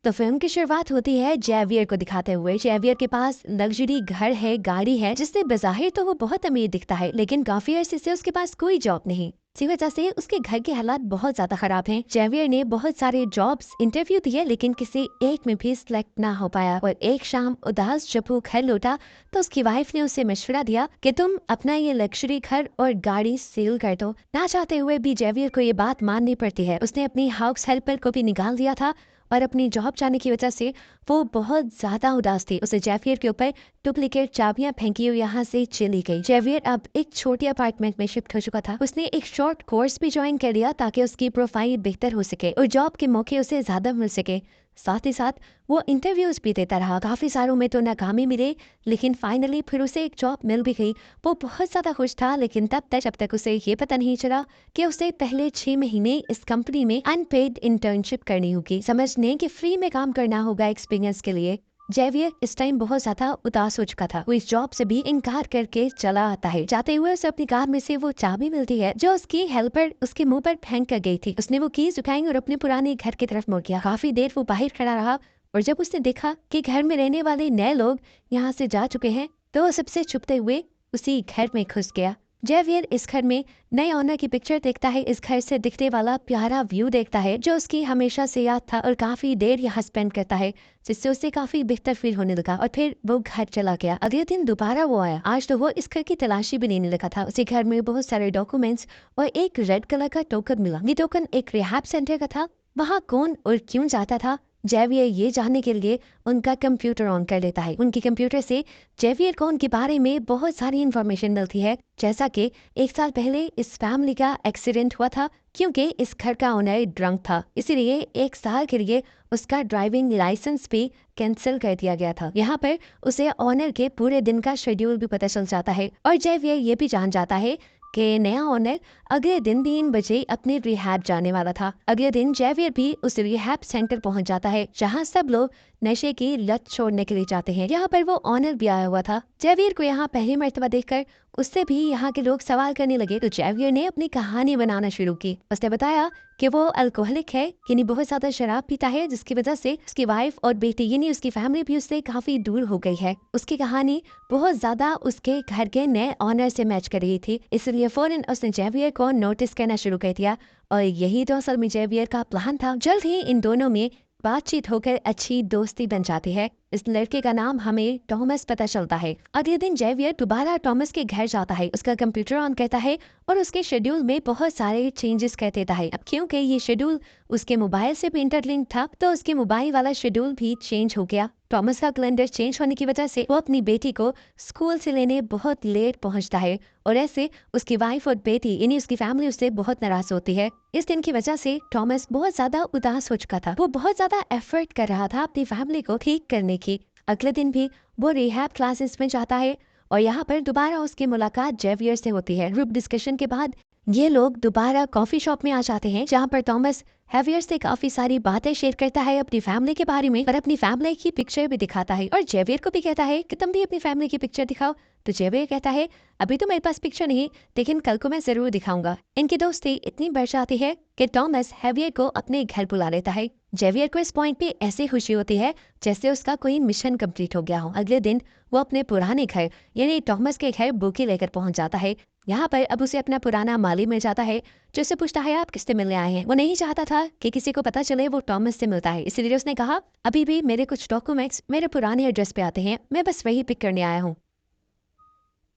तो फिल्म की शुरुआत होती है जेवियर को दिखाते हुए। जेवियर के पास लग्जरी घर है, गाड़ी है, जिससे बज़ाहिर तो वो बहुत अमीर दिखता है, लेकिन काफी अरसे से उसके पास कोई जॉब नहीं। इसी वजह से उसके घर के हालात बहुत ज्यादा खराब हैं। जेवियर ने बहुत सारे जॉब्स इंटरव्यू दिए, लेकिन किसी एक में भी सिलेक्ट ना हो पाया। और एक शाम उदास जब वो घर लौटा तो उसकी वाइफ ने उसे मशवरा दिया कि तुम अपना ये लग्जरी घर और गाड़ी सेल कर दो। ना चाहते हुए भी जेवियर को ये बात माननी पड़ती है। उसने अपनी हाउस हेल्पर को भी निकाल दिया था और अपनी जॉब जाने की वजह से वो बहुत ज्यादा उदास थी। उसे जेवियर के ऊपर डुप्लीकेट चाबियां फेंकी और यहाँ से चली गई। जेवियर अब एक छोटी अपार्टमेंट में शिफ्ट हो चुका था। उसने एक शॉर्ट कोर्स भी ज्वाइन कर लिया ताकि उसकी प्रोफाइल बेहतर हो सके और जॉब के मौके उसे ज्यादा मिल सके। साथ ही साथ वो इंटरव्यूज भी देता रहा। काफी सारों में तो नाकामी मिले, लेकिन फाइनली फिर उसे एक जॉब मिल भी गई। वो बहुत ज्यादा खुश था, लेकिन जब तक उसे ये पता नहीं चला कि उसे पहले 6 महीने इस कंपनी में अनपेड इंटर्नशिप करनी होगी। समझने कि फ्री में काम करना होगा एक्सपीरियंस के लिए। जेवियर इस टाइम बहुत ज्यादा उदास हो चुका था। वो इस जॉब से भी इनकार करके चला आता है। जाते हुए उसे अपनी कार में से वो चाबी मिलती है जो उसकी हेल्पर उसके मुंह पर फेंक कर गई थी। उसने वो कीज उठाई और अपने पुराने घर की तरफ मुड़ गया। काफी देर वो बाहर खड़ा रहा और जब उसने देखा कि घर में रहने वाले नए लोग यहाँ से जा चुके हैं तो वो सबसे छुपते हुए उसी घर में घुस गया। जेवियर इस घर में नए ऑनर की पिक्चर देखता है। इस घर से दिखने वाला प्यारा व्यू देखता है जो उसकी हमेशा से याद था और काफी देर यहाँ स्पेंड करता है, जिससे उसे काफी बेहतर फील होने लगा। और फिर वो घर चला गया। अगले दिन दोबारा वो आया। आज तो वो इस घर की तलाशी भी लेने लगा था। उसे घर में बहुत सारे डॉक्यूमेंट्स और एक रेड कलर का टोकन मिला। ये टोकन एक रिहैब सेंटर का था। वहाँ कौन और क्यों जाता था, जेवियर ये जानने के लिए उनका कंप्यूटर ऑन कर लेता है। उनके कंप्यूटर से जेवियर को उनके बारे में बहुत सारी इंफॉर्मेशन मिलती है, जैसा कि 1 साल पहले इस फैमिली का एक्सीडेंट हुआ था क्योंकि इस घर का ओनर ड्रंक था। इसीलिए 1 साल के लिए उसका ड्राइविंग लाइसेंस भी कैंसिल कर दिया गया था। यहाँ पर उसे ऑनर के पूरे दिन का शेड्यूल भी पता चल जाता है और जेवियर ये भी जान जाता है कि नया ऑनर अगले दिन 3 बजे अपने रिहैब जाने वाला था। अगले दिन जेवियर भी उस रिहैब सेंटर पहुंच जाता है जहां सब लोग नशे की लत छोड़ने के लिए जाते हैं। यहाँ पर वो ऑनर भी आया हुआ था। जेवियर को यहाँ पहली मर्तबा देखकर उससे भी यहाँ के लोग सवाल करने लगे तो जेवियर ने अपनी कहानी बनाना शुरू की। उसने बताया कि वो अल्कोहलिक है, यानी बहुत ज्यादा शराब पीता है, जिसकी वजह से उसकी वाइफ और बेटी यानी उसकी फैमिली भी उससे काफी दूर हो गई है। उसकी कहानी बहुत ज्यादा उसके घर के नए ऑनर से मैच कर रही थी, इसलिए फौरन उसने जेवियर को नोटिस करना शुरू कर दिया और यही तो असल में जेवियर का प्लान था। जल्द ही इन दोनों में बातचीत होकर अच्छी दोस्ती बन जाती है। इस लड़के का नाम हमें टॉमस पता चलता है। अगले दिन जेवियर दोबारा टॉमस के घर जाता है, उसका कंप्यूटर ऑन करता है और उसके शेड्यूल में बहुत सारे चेंजेस कर देता है। अब क्योंकि ये शेड्यूल उसके मोबाइल से भी इंटरलिंक था तो उसके मोबाइल वाला शेड्यूल भी चेंज हो गया। टॉमस का कैलेंडर चेंज होने की वजह से वो अपनी बेटी को स्कूल से लेने बहुत लेट पहुंचता है और ऐसे उसकी वाइफ और बेटी यानी उसकी फैमिली उससे बहुत नाराज होती है। इस दिन की वजह से टॉमस बहुत ज्यादा उदास हो चुका था। वो बहुत ज्यादा एफर्ट कर रहा था अपनी फैमिली को ठीक करने की। अगले दिन भी वो रिहैब क्लासेस में जाता है और यहाँ पर दोबारा उसकी मुलाकात जेवियर से होती है। ग्रुप डिस्कशन के बाद ये लोग दोबारा कॉफी शॉप में आ जाते हैं जहाँ पर टॉमस हैवियर से काफी सारी बातें शेयर करता है अपनी फैमिली के बारे में, पर अपनी फैमिली की पिक्चर भी दिखाता है और जेवियर को भी कहता है कि तुम भी अपनी फैमिली की पिक्चर दिखाओ। तो जेवियर कहता है अभी तो मेरे पास पिक्चर नहीं, लेकिन कल को मैं जरूर दिखाऊंगा। इनकी दोस्ती इतनी बढ़ जाती है कि टॉमस हैवियर को अपने घर बुला लेता है। जेवियर को इस पॉइंट पे ऐसी खुशी होती है जैसे उसका कोई मिशन कंप्लीट हो गया हो। अगले दिन वो अपने पुराने घर यानी टॉमस के घर बुकी लेकर पहुंच जाता है। यहाँ पर अब उसे अपना पुराना माली मिल जाता है जो उससे पूछता है आप किससे मिलने आए हैं। वो नहीं चाहता था कि किसी को पता चले वो टॉमस से मिलता है, इसलिए उसने कहा अभी भी मेरे कुछ डॉक्यूमेंट्स मेरे पुराने एड्रेस पे आते हैं, मैं बस वही पिक करने आया हूँ।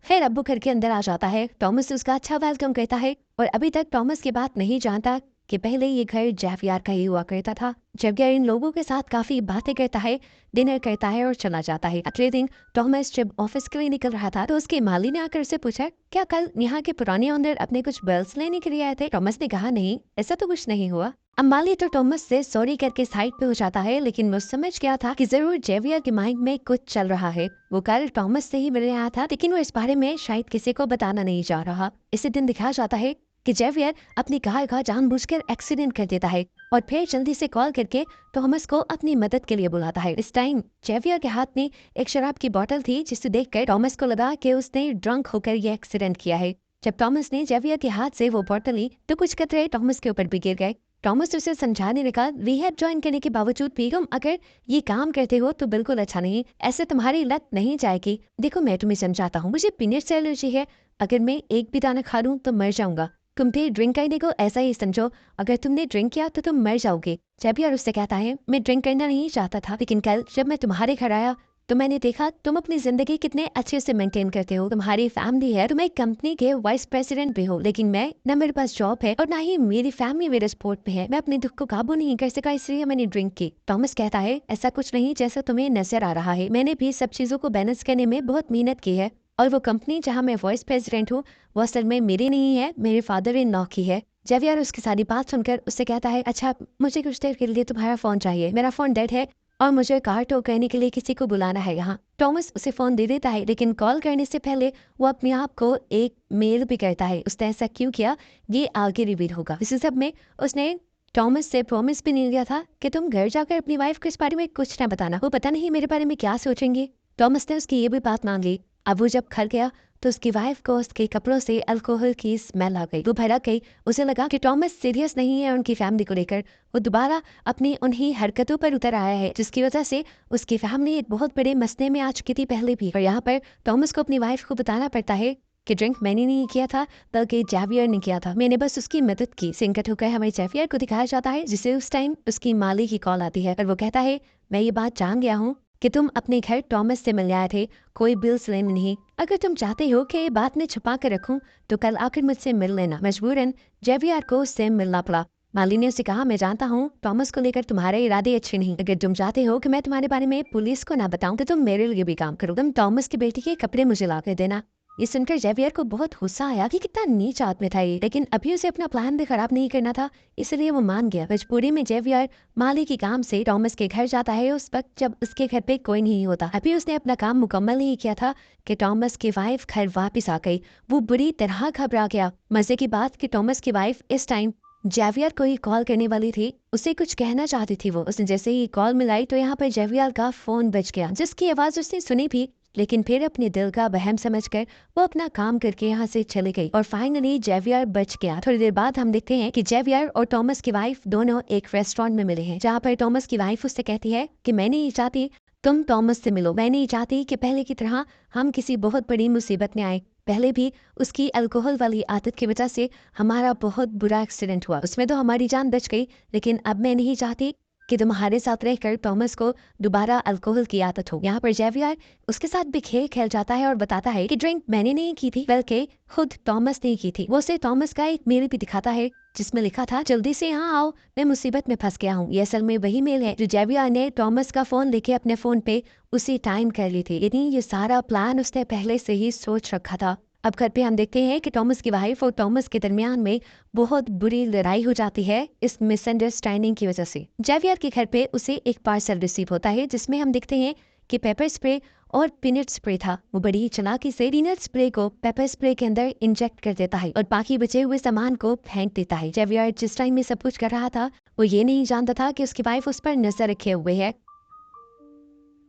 फिर अब्बू घर के अंदर आ जाता है। टॉमस उसका अच्छा वेलकम कहता है और अभी तक टॉमस की बात नहीं जानता कि पहले ये घर जेवियर का ही हुआ करता था। जेवियर इन लोगों के साथ काफी बातें करता है, डिनर करता है और चला जाता है। अगले दिन टॉमस जब ऑफिस के लिए निकल रहा था तो उसके माली ने आकर उससे पूछा क्या कल यहाँ के पुराने ओनर अपने कुछ बिल्स लेने के लिए आए थे। टॉमस ने कहा नहीं, ऐसा तो कुछ नहीं हुआ। अब माली तो टॉमस से सॉरी करके साइड पे हो जाता है, लेकिन वो समझ गया था कि जरूर जेवियर के माइंड में कुछ चल रहा है। वो कल टॉमस से ही मिलने आया था, लेकिन वो इस बारे में शायद किसी को बताना नहीं चाह रहा। इसी दिन दिखाया जाता है कि जेवियर अपनी कार का जानबूझकर एक्सीडेंट कर देता है और फिर जल्दी से कॉल करके टॉमस को अपनी मदद के लिए बुलाता है। इस टाइम जेवियर के हाथ में एक शराब की बोतल थी जिसे देखकर टॉमस को लगा कि उसने ड्रंक होकर ये एक्सीडेंट किया है। जब टॉमस ने जेवियर के हाथ से वो बोतल ली तो कुछ कतरे टॉमस के ऊपर भी गिर गए। टॉमस उसे समझाने लगा, रिहैब ज्वाइन करने के बावजूद भी तुम अगर ये काम करते हो तो बिल्कुल अच्छा नहीं, ऐसे तुम्हारी लत नहीं जाएगी। देखो मैं तुम्हें समझाता हूँ, मुझे पीनट से एलर्जी है, अगर मैं एक भी दाना खा लूँ तो मर जाऊंगा। तुम भी ड्रिंक करने को ऐसा ही समझो, अगर तुमने ड्रिंक किया तो तुम मर जाओगे। जैवियर उससे कहता है, मैं ड्रिंक करना नहीं चाहता था, लेकिन कल जब मैं तुम्हारे घर आया तो मैंने देखा तुम अपनी जिंदगी कितने अच्छे से मेंटेन करते हो, तुम्हारी फैमिली है, तुम एक कंपनी के वाइस प्रेसिडेंट भी हो, लेकिन मैं न मेरे पास जॉब है और ना ही मेरी फैमिली मेरे सपोर्ट में है। मैं अपने दुख को काबू नहीं कर सका, इसलिए मैंने ड्रिंक की। थॉमस कहता है, ऐसा कुछ नहीं जैसा तुम्हें नजर आ रहा है, मैंने भी सब चीजों को बैलेंस करने में बहुत मेहनत की है, और वो कंपनी जहाँ मैं वाइस प्रेसिडेंट हूँ वो असल में मेरी नहीं है, मेरे फादर इन लॉ की है। जेवियर उसकी सारी बात सुनकर उससे कहता है, अच्छा मुझे कुछ देर के लिए तुम्हारा फोन चाहिए, मेरा फोन डेड है और मुझे कार टो करने के लिए किसी को बुलाना है यहाँ। टॉमस उसे फोन दे देता है, लेकिन कॉल करने से पहले वो अपने आप को एक मेल भी करता है। उसने ऐसा क्यों किया ये आगे रिवील होगा। इसी सब में उसने टॉमस से प्रॉमिस भी नहीं लिया था कि तुम घर जाकर अपनी वाइफ को इस बारे में कुछ ना बताना, वो पता नहीं मेरे बारे में क्या सोचेंगे। टॉमस ने उसकी ये भी बात मान ली। अब वो जब घर गया तो उसकी वाइफ को उसके कपड़ों से अल्कोहल की स्मेल आ गई। वो भड़क गई, उसे लगा कि टॉमस सीरियस नहीं है उनकी फैमिली को लेकर। वो दोबारा अपनी उन्हीं हरकतों पर उतर आया है जिसकी वजह से उसकी फैमिली एक बहुत बड़े मसले में आ चुकी थी पहले भी। और यहाँ पर टॉमस को अपनी वाइफ को बताना पड़ता है कि ड्रिंक मैंने नहीं किया था बल्कि जेवियर ने किया था, मैंने बस उसकी मदद की। सिंकट होकर हमें जेवियर को दिखाया जाता है जिसे उस टाइम उसकी माली की कॉल आती है और वो कहता है, मैं ये बात जान गया हूँ कि तुम अपने घर टॉमस से मिलने आए थे, कोई बिल्स लेने नहीं। अगर तुम चाहते हो कि ये बात मैं छुपा कर रखूं तो कल आकर मुझसे मिल लेना। मजबूरन जेवियर को उससे मिलना पड़ा। माली ने उसे कहा, मैं जानता हूँ टॉमस को लेकर तुम्हारे इरादे अच्छे नहीं, अगर तुम चाहते हो कि मैं तुम्हारे बारे में पुलिस को ना बताऊं तो तुम मेरे लिए भी काम करो, तुम टॉमस की बेटी के कपड़े मुझे ला कर देना। ये सुनकर जेवियर को बहुत गुस्सा आया कि कितना नीच आदमी था ये, लेकिन अभी उसे अपना प्लान भी खराब नहीं करना था, इसलिए वो मान गया। मजबूरी में जेवियर माली के काम से टॉमस के घर जाता है उस वक्त जब उसके घर पे कोई नहीं होता। अभी उसने अपना काम मुकम्मल नहीं किया था कि टॉमस की वाइफ घर वापस आ गई। वो बुरी तरह घबरा गया। मजे की बात कि टॉमस की वाइफ इस टाइम जेवियर को ही कॉल करने वाली थी, उसे कुछ कहना चाहती थी वो। उसने जैसे ही कॉल मिलाई तो यहाँ पर जेवियर का फोन बज गया, जिसकी आवाज उसने सुनी भी, लेकिन फिर अपने दिल का वहम समझकर वो अपना काम करके यहाँ से चली गई और फाइनली जेवियर बच गया। थोड़ी देर बाद हम देखते हैं कि जेवियर और टॉमस की वाइफ दोनों एक रेस्टोरेंट में मिले हैं, जहाँ पर टॉमस की वाइफ उससे कहती है कि मैं नहीं चाहती तुम टॉमस से मिलो, मैं नहीं चाहती कि पहले की तरह हम किसी बहुत बड़ी मुसीबत में आए। पहले भी उसकी अल्कोहल वाली आदत की वजह से हमारा बहुत बुरा एक्सीडेंट हुआ, उसमें तो हमारी जान बच गई, लेकिन अब मैं नहीं चाहती कि तुम्हारे साथ रहकर टॉमस को दोबारा अल्कोहल की आदत हो। यहाँ पर जेवियर उसके साथ भी खेल खेल जाता है और बताता है कि ड्रिंक मैंने नहीं की थी बल्कि खुद टॉमस ने की थी। वो उसे टॉमस का एक मेल भी दिखाता है जिसमें लिखा था, जल्दी से यहाँ आओ, मैं मुसीबत में फंस गया हूँ। ये असल में वही मेल है जो जेवियर ने टॉमस का फोन लेके अपने फोन पे उसी टाइम कर ली थी, यानी ये सारा प्लान उसने पहले से ही सोच रखा था। अब घर पे हम देखते हैं कि टॉमस की वाइफ और टॉमस के दरमियान में बहुत बुरी लड़ाई हो जाती है इस मिसअंडरस्टैंडिंग की वजह से। जेवियर के घर पे उसे एक पार्सल रिसीव होता है जिसमें हम देखते हैं कि पेपर स्प्रे और पीनट स्प्रे था। वो बड़ी ही चालाकी से पीनट स्प्रे को पेपर स्प्रे के अंदर इंजेक्ट कर देता है और बाकी बचे हुए सामान को फेंक देता है। जेवियर जिस टाइम में सब कुछ कर रहा था वो ये नहीं जानता था कि उसकी वाइफ उस पर नजर रखे हुए है।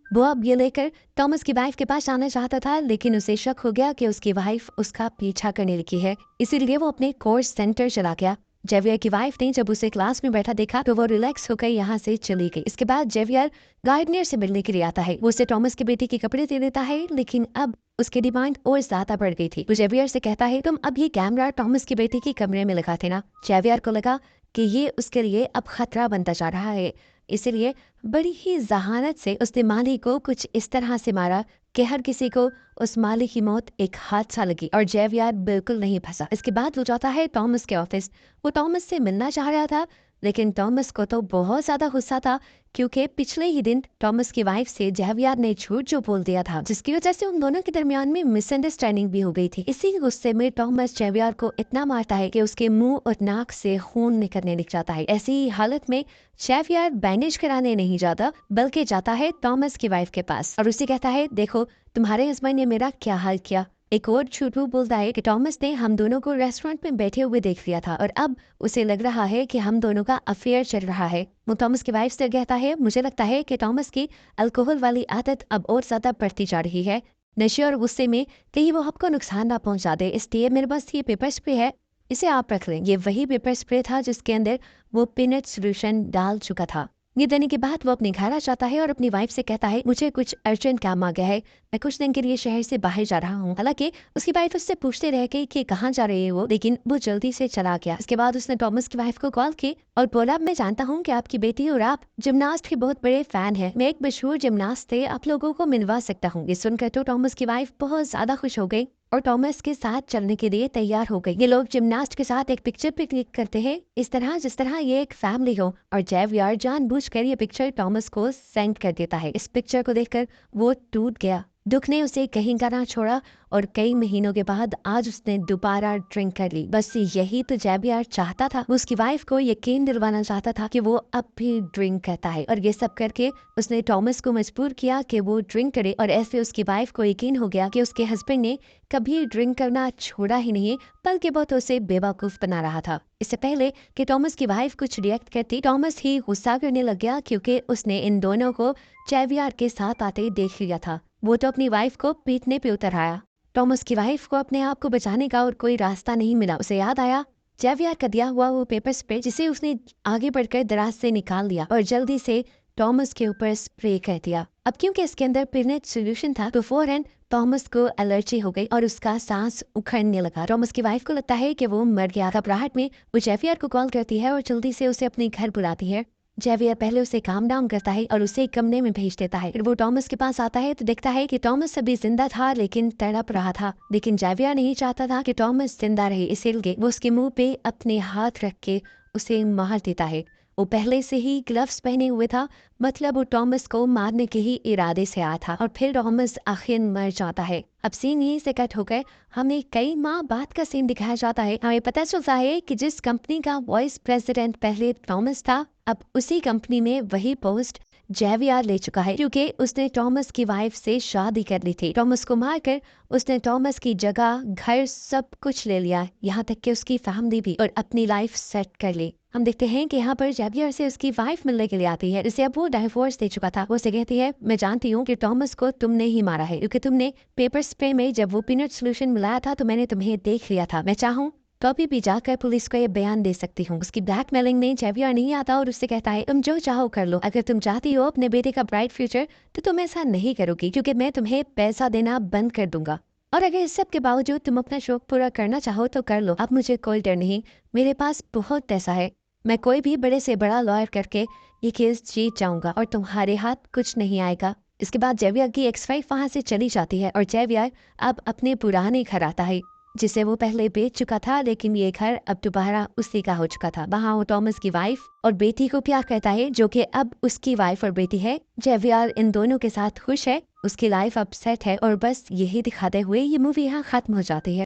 वो अब ये लेकर टॉमस की वाइफ के पास आना चाहता था, लेकिन उसे शक हो गया कि उसकी वाइफ उसका पीछा करने लगी है, इसीलिए वो अपने कोर्स सेंटर चला गया। जेवियर की वाइफ ने जब उसे क्लास में बैठा देखा तो वो रिलैक्स होकर यहाँ से चली गई। इसके बाद जेवियर गार्डनियर से मिलने के लिए आता है। वो उसे टॉमस की बेटी के कपड़े दे देता है, लेकिन अब उसकी डिमांड और ज्यादा बढ़ गई थी। वो जेवियर से कहता है, तुम अब ये कैमरा टॉमस की बेटी के कमरे में लगा थे ना। जेवियर को लगा कि ये उसके लिए अब खतरा बनता जा रहा है, इसलिए बड़ी ही जहानत से उसने माली को कुछ इस तरह से मारा कि हर किसी को उस माली की मौत एक हादसा लगी और जेवियर बिल्कुल नहीं फंसा। इसके बाद वो जाता है टॉमस के ऑफिस। वो टॉमस से मिलना चाह रहा था, लेकिन टॉमस को तो बहुत ज्यादा गुस्सा था क्योंकि पिछले ही दिन टॉमस की वाइफ से जेवियर ने झूठ जो बोल दिया था, जिसकी वजह से उन दोनों के दरमियान में मिसअंडरस्टैंडिंग भी हो गई थी। इसी गुस्से में टॉमस जेवियर को इतना मारता है कि उसके मुंह और नाक से खून निकलने लग जाता है। ऐसी ही हालत में जेवियर बैंडेज कराने नहीं जाता बल्कि जाता है टॉमस की वाइफ के पास और उसे कहता है, देखो तुम्हारे हस्बैंड ने मेरा क्या हाल किया। एक और झूठ बोलता है कि टॉमस ने हम दोनों को रेस्टोरेंट में बैठे हुए देख लिया था और अब उसे लग रहा है कि हम दोनों का अफेयर चल रहा है। वो टॉमस की वाइफ से कहता है, मुझे लगता है कि टॉमस की अल्कोहल वाली आदत अब और ज्यादा बढ़ती जा रही है। नशे और गुस्से में कहीं वो आपको नुकसान ना पहुंचा दे, इसलिए मेरे पास ये पेपर स्प्रे है, इसे आप रख लें। ये वही पेपर स्प्रे था जिसके अंदर वो पीनट सोल्यूशन डाल चुका था। ये देने के बाद वो अपने घर आ जाता है और अपनी वाइफ से कहता है, मुझे कुछ अर्जेंट काम आ गया है, मैं कुछ दिन के लिए शहर से बाहर जा रहा हूँ। हालांकि उसकी वाइफ उससे पूछते रह गई कि कहाँ जा रही है वो, लेकिन वो जल्दी से चला गया। इसके बाद उसने टॉमस की वाइफ को कॉल की और बोला, मैं जानता हूँ कि आपकी बेटी और आप जिमनास्ट के बहुत बड़े फैन हैं। मैं एक मशहूर जिमनास्ट थे, आप लोगों को मिलवा सकता हूँ। ये सुनकर तो टॉमस की वाइफ बहुत ज्यादा खुश हो गई और टॉमस के साथ चलने के लिए तैयार हो गई। ये लोग जिमनास्ट के साथ एक पिक्चर पे क्लिक करते हैं, इस तरह जिस तरह ये एक फैमिली हो, और जेवियर जानबूझकर ये पिक्चर टॉमस को सेंड कर देता है। इस पिक्चर को देखकर वो टूट गया। दुख ने उसे कहीं का ना छोड़ा और कई महीनों के बाद आज उसने दोबारा ड्रिंक कर ली। बस यही तो जेवियर चाहता था। वो उसकी वाइफ को यकीन दिलवाना चाहता था कि वो अब भी ड्रिंक करता है, और ये सब करके उसने टॉमस को मजबूर किया कि वो ड्रिंक करे। और ऐसे उसकी वाइफ को यकीन हो गया कि उसके हस्बैंड ने कभी ड्रिंक करना छोड़ा ही नहीं, बल्कि बहुत उसे बेवकूफ बना रहा था। इससे पहले कि टॉमस की वाइफ कुछ रिएक्ट करती, टॉमस ही गुस्सा करने लग गया क्योंकि उसने इन दोनों को जेवियर के साथ आते देख लिया था। वो तो अपनी वाइफ को पीटने पे उतर आया। टॉमस की वाइफ को अपने आप को बचाने का और कोई रास्ता नहीं मिला। उसे याद आया जेवियर का दिया हुआ वो पेपर स्प्रे, जिसे उसने आगे बढ़कर दराज से निकाल लिया और जल्दी से टॉमस के ऊपर स्प्रे कर दिया। अब क्योंकि इसके अंदर पिनट सोल्यूशन था तो फौरन टॉमस को एलर्जी हो गई और उसका सांस उखड़ने लगा। टॉमस की वाइफ को लगता है कि वो मर गया। घबराहट में वो जेवियर को कॉल करती है और जल्दी से उसे अपने घर बुलाती है। जेवियर पहले उसे काम डाउन करता है और उसे एक कमरे में भेज देता है। फिर वो टॉमस के पास आता है तो देखता है कि टॉमस अभी जिंदा था लेकिन तड़प रहा था। लेकिन जेवियर नहीं चाहता था कि टॉमस जिंदा रहे, इसीलिए वो उसके मुंह पे अपने हाथ रख के उसे मार देता है। वो पहले से ही ग्लव्स पहने हुए था, मतलब वो टॉमस को मारने के ही इरादे से आया था। और फिर टॉमस आखिर मर जाता है। अब सीन यहीं से कट होकर हमें कई माह बाद का सीन दिखाया जाता है। हमें पता चलता है कि जिस कंपनी का वाइस प्रेसिडेंट पहले टॉमस था, अब उसी कंपनी में वही पोस्ट जेवियर ले चुका है, क्योंकि उसने टॉमस की वाइफ से शादी कर ली थी। टॉमस को मारकर उसने टॉमस की जगह घर सब कुछ ले लिया, यहाँ तक कि उसकी फैमिली भी, और अपनी लाइफ सेट कर ली। हम देखते हैं कि यहाँ पर जेवियर से उसकी वाइफ मिलने के लिए आती है, जिसे अब वो डाइवोर्स दे चुका था। वो उसे कहती है, मैं जानती हूँ कि टॉमस को तुमने ही मारा है, क्योंकि तुमने पेपर स्प्रे में जब वो पीनट सोल्यूशन मिलाया था तो मैंने तुम्हें देख लिया था। मैं चाहूँ तो अभी भी जाकर पुलिस को ये बयान दे सकती हूँ। उसकी ब्लैकमेलिंग में जेवियर नहीं आता और उससे कहता है, तुम जो चाहो कर लो। अगर तुम चाहती हो अपने बेटे का ब्राइट फ्यूचर तो तुम ऐसा नहीं करोगी, क्योंकि मैं तुम्हें पैसा देना बंद कर दूंगा। और अगर इस सब के बावजूद तुम अपना शौक पूरा करना चाहो तो कर लो। अब मुझे कोई डर नहीं, मेरे पास बहुत पैसा है। मैं कोई भी बड़े से बड़ा लॉयर करके ये केस जीत जाऊंगा और तुम्हारे हाथ कुछ नहीं आएगा। इसके बाद जेवियर की एक्स वाइफ वहां से चली जाती है और जेवियर अब अपने पुराने घर आता है, जिसे वो पहले बेच चुका था, लेकिन ये घर अब दोबारा उसी का हो चुका था। वहाँ वो टॉमस की वाइफ और बेटी को प्यार करता है, जो कि अब उसकी वाइफ और बेटी है। जेवियर इन दोनों के साथ खुश है, उसकी लाइफ अब सेट है, और बस यही दिखाते हुए ये मूवी यहाँ खत्म हो जाती है।